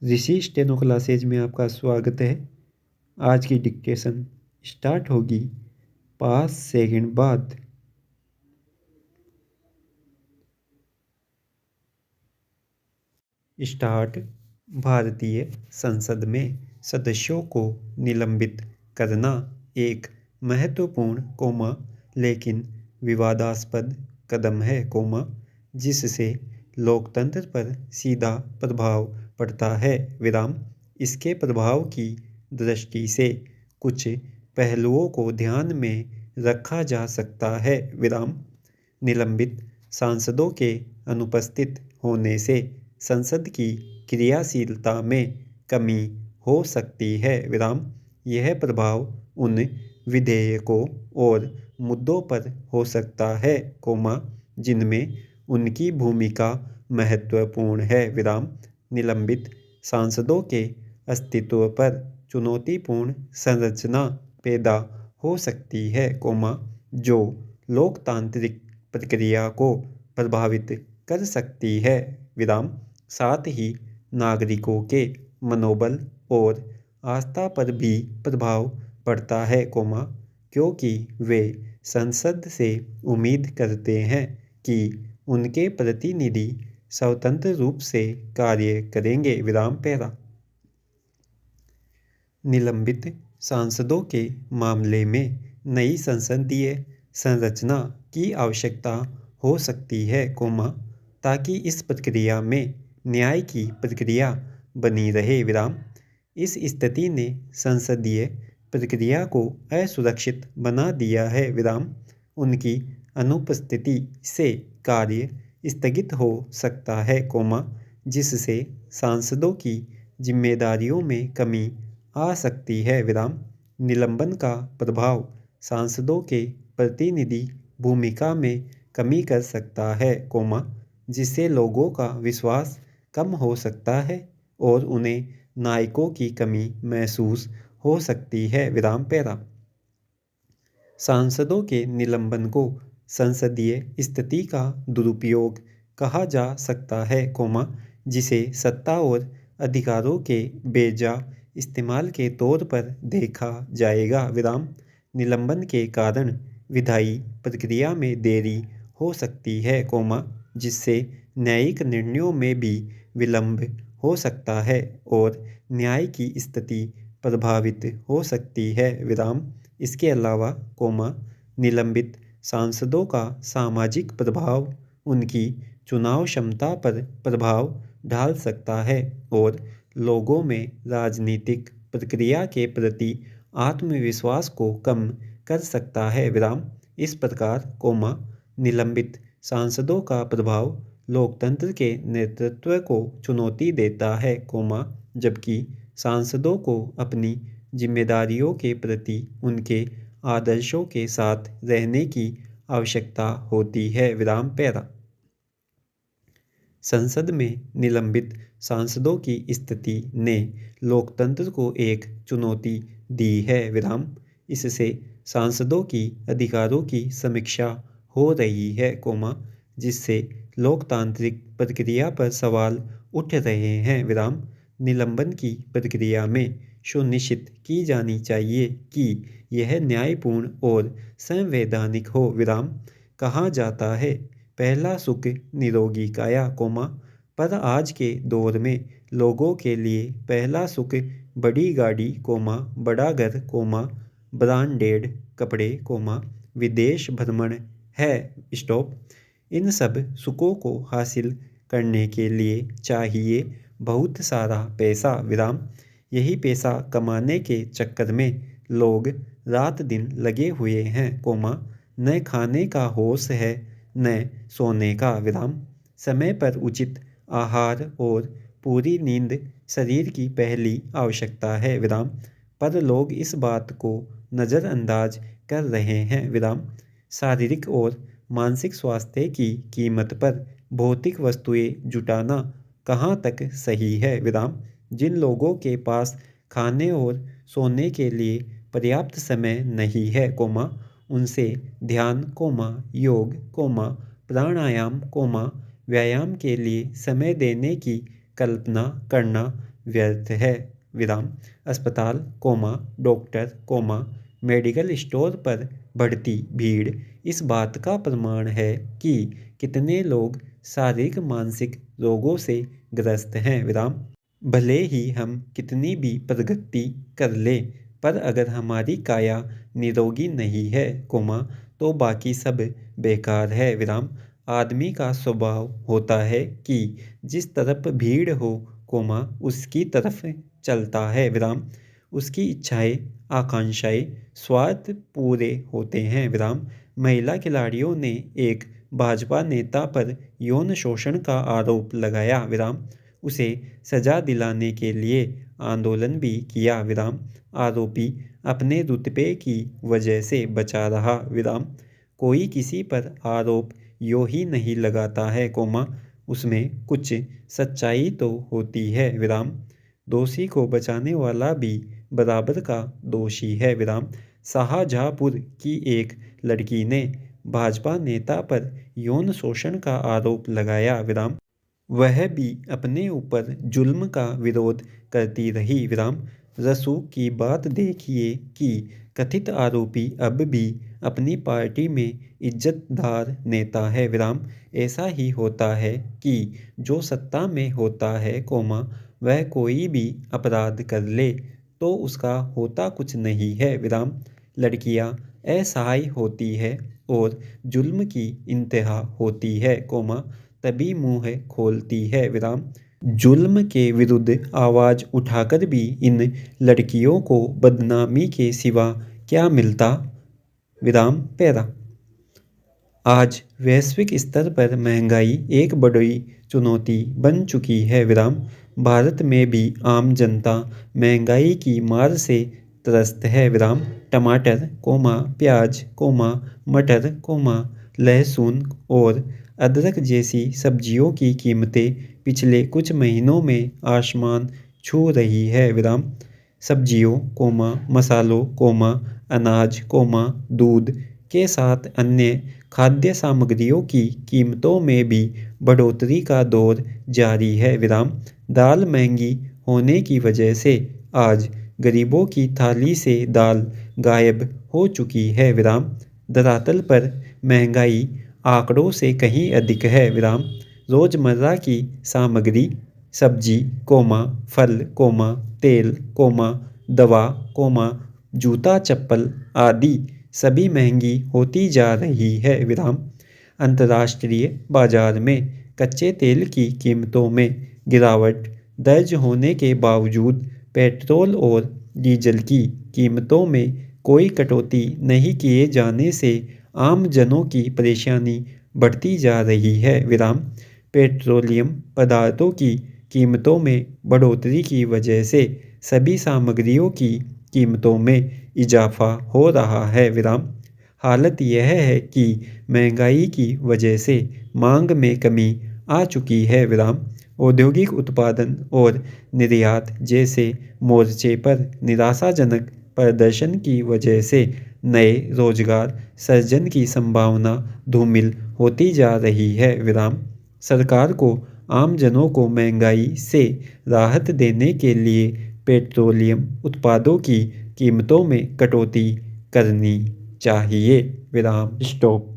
ऋषि steno classes में आपका स्वागत है। आज की डिक्टेशन स्टार्ट होगी 5 सेकंड बाद। स्टार्ट। भारतीय संसद में सदस्यों को निलंबित करना एक महत्वपूर्ण लेकिन विवादास्पद कदम है जिससे लोकतंत्र पर सीधा प्रभाव पड़ता है इसके प्रभाव की दृष्टि से कुछ पहलुओं को ध्यान में रखा जा सकता है निलंबित सांसदों के अनुपस्थित होने से संसद की क्रियाशीलता में कमी हो सकती है यह प्रभाव उन विधेयकों और मुद्दों पर हो सकता है जिनमें उनकी भूमिका महत्वपूर्ण है निलंबित सांसदों के अस्तित्व पर चुनौतीपूर्ण संरचना पैदा हो सकती है जो लोकतांत्रिक प्रक्रिया को प्रभावित कर सकती है साथ ही नागरिकों के मनोबल और आस्था पर भी प्रभाव पड़ता है क्योंकि वे संसद से उम्मीद करते हैं कि उनके प्रतिनिधि स्वतंत्र रूप से कार्य करेंगे निलंबित सांसदों के मामले में नई संसदीय संरचना की आवश्यकता हो सकती है ताकि इस प्रक्रिया में न्याय की प्रक्रिया बनी रहे इस स्थिति ने संसदीय प्रक्रिया को असुरक्षित बना दिया है उनकी अनुपस्थिति से कार्य स्थगित हो सकता है जिससे सांसदों की जिम्मेदारियों में कमी आ सकती है निलंबन का प्रभाव सांसदों के प्रतिनिधि भूमिका में कमी कर सकता है जिससे लोगों का विश्वास कम हो सकता है और उन्हें नायकों की कमी महसूस हो सकती है सांसदों के निलंबन को संसदीय स्थिति का दुरुपयोग कहा जा सकता है जिसे सत्ता और अधिकारों के बेजा इस्तेमाल के तौर पर देखा जाएगा निलंबन के कारण विधायी प्रक्रिया में देरी हो सकती है जिससे न्यायिक निर्णयों में भी विलंब हो सकता है और न्याय की स्थिति प्रभावित हो सकती है इसके अलावा निलंबित सांसदों का सामाजिक प्रभाव उनकी चुनाव क्षमता पर प्रभाव डाल सकता है और लोगों में राजनीतिक प्रक्रिया के प्रति आत्मविश्वास को कम कर सकता है इस प्रकार निलंबित सांसदों का प्रभाव लोकतंत्र के नेतृत्व को चुनौती देता है जबकि सांसदों को अपनी जिम्मेदारियों के प्रति उनके आदर्शों के साथ रहने की आवश्यकता होती है संसद में निलंबित सांसदों की स्थिति ने लोकतंत्र को एक चुनौती दी है इससे सांसदों की अधिकारों की समीक्षा हो रही है जिससे लोकतांत्रिक प्रक्रिया पर सवाल उठ रहे हैं निलंबन की प्रक्रिया में सुनिश्चित की जानी चाहिए कि यह न्यायपूर्ण और संवैधानिक हो कहा जाता है पहला सुख निरोगी काया पर आज के दौर में लोगों के लिए पहला सुख बड़ी गाड़ी बड़ा घर ब्रांडेड कपड़े विदेश भ्रमण है इन सब सुखों को हासिल करने के लिए चाहिए बहुत सारा पैसा यही पैसा कमाने के चक्कर में लोग रात दिन लगे हुए हैं न खाने का होश है न सोने का समय पर उचित आहार और पूरी नींद शरीर की पहली आवश्यकता है पर लोग इस बात को नज़रअंदाज कर रहे हैं शारीरिक और मानसिक स्वास्थ्य की कीमत पर भौतिक वस्तुएं जुटाना कहाँ तक सही है जिन लोगों के पास खाने और सोने के लिए पर्याप्त समय नहीं है उनसे ध्यान योग प्राणायाम व्यायाम के लिए समय देने की कल्पना करना व्यर्थ है विराम। अस्पताल comma doctor comma medical store पर बढ़ती भीड़ इस बात का प्रमाण है कि कितने लोग शारीरिक मानसिक रोगों से ग्रस्त हैं विराम। भले ही हम कितनी भी प्रगति कर लें, पर अगर हमारी काया निरोगी नहीं है कोमा तो बाकी सब बेकार है विराम। आदमी का स्वभाव होता है कि जिस तरफ भीड़ हो कोमा उसकी तरफ चलता है विराम। उसकी इच्छाएं आकांक्षाएं स्वार्थ पूरे होते हैं विराम। महिला खिलाड़ियों ने एक भाजपा नेता पर यौन शोषण का आरोप लगाया विराम। उसे सजा दिलाने के लिए आंदोलन भी किया विराम। आरोपी अपने रुतबे की वजह से बचा रहा विराम। कोई किसी पर आरोप यूं ही नहीं लगाता है कोमा, उसमें कुछ सच्चाई तो होती है विराम। दोषी को बचाने वाला भी बराबर का दोषी है विराम। शाहजहाँपुर की एक लड़की ने भाजपा नेता पर यौन शोषण का आरोप लगाया विराम। वह भी अपने ऊपर जुल्म का विरोध करती रही विराम। रसूख की बात देखिए कि कथित आरोपी अब भी अपनी पार्टी में इज्जतदार नेता है विराम। ऐसा ही होता है कि जो सत्ता में होता है कोमा वह कोई भी अपराध कर ले तो उसका होता कुछ नहीं है विराम। लड़कियां असहाय होती है और जुल्म की इंतहा होती है कोमा तभी मुंह खोलती है विराम। जुल्म के विरुद्ध आवाज उठाकर भी इन लड़कियों को बदनामी के सिवा क्या मिलता विराम पैरा। आज वैश्विक स्तर पर महंगाई एक बड़ी चुनौती बन चुकी है विराम। भारत में भी आम जनता महंगाई की मार से त्रस्त है विराम। टमाटर कोमा प्याज कोमा मटर कोमा लहसुन और अदरक जैसी सब्जियों की कीमतें पिछले कुछ महीनों में आसमान छू रही है विराम। सब्जियों कोमा मसालों कोमा अनाज कोमा दूध के साथ अन्य खाद्य सामग्रियों की कीमतों में भी बढ़ोतरी का दौर जारी है विराम। दाल महंगी होने की वजह से आज गरीबों की थाली से दाल गायब हो चुकी है विराम। धरातल पर महंगाई आंकड़ों से कहीं अधिक है विराम। रोजमर्रा की सामग्री सब्जी कोमा फल कोमा तेल कोमा दवा कोमा जूता चप्पल आदि सभी महंगी होती जा रही है विराम। अंतर्राष्ट्रीय बाजार में कच्चे तेल की कीमतों में गिरावट दर्ज होने के बावजूद पेट्रोल और डीजल की कीमतों में कोई कटौती नहीं किए जाने से आम जनों की परेशानी बढ़ती जा रही है विराम। पेट्रोलियम पदार्थों की कीमतों में बढ़ोतरी की वजह से सभी सामग्रियों की कीमतों में इजाफा हो रहा है विराम। हालत यह है कि महंगाई की वजह से मांग में कमी आ चुकी है विराम। औद्योगिक उत्पादन और निर्यात जैसे मोर्चे पर निराशाजनक प्रदर्शन की वजह से नए रोजगार सृजन की संभावना धूमिल होती जा रही है विराम। सरकार को आम जनों को महंगाई से राहत देने के लिए पेट्रोलियम उत्पादों की कीमतों में कटौती करनी चाहिए विराम। स्टॉप।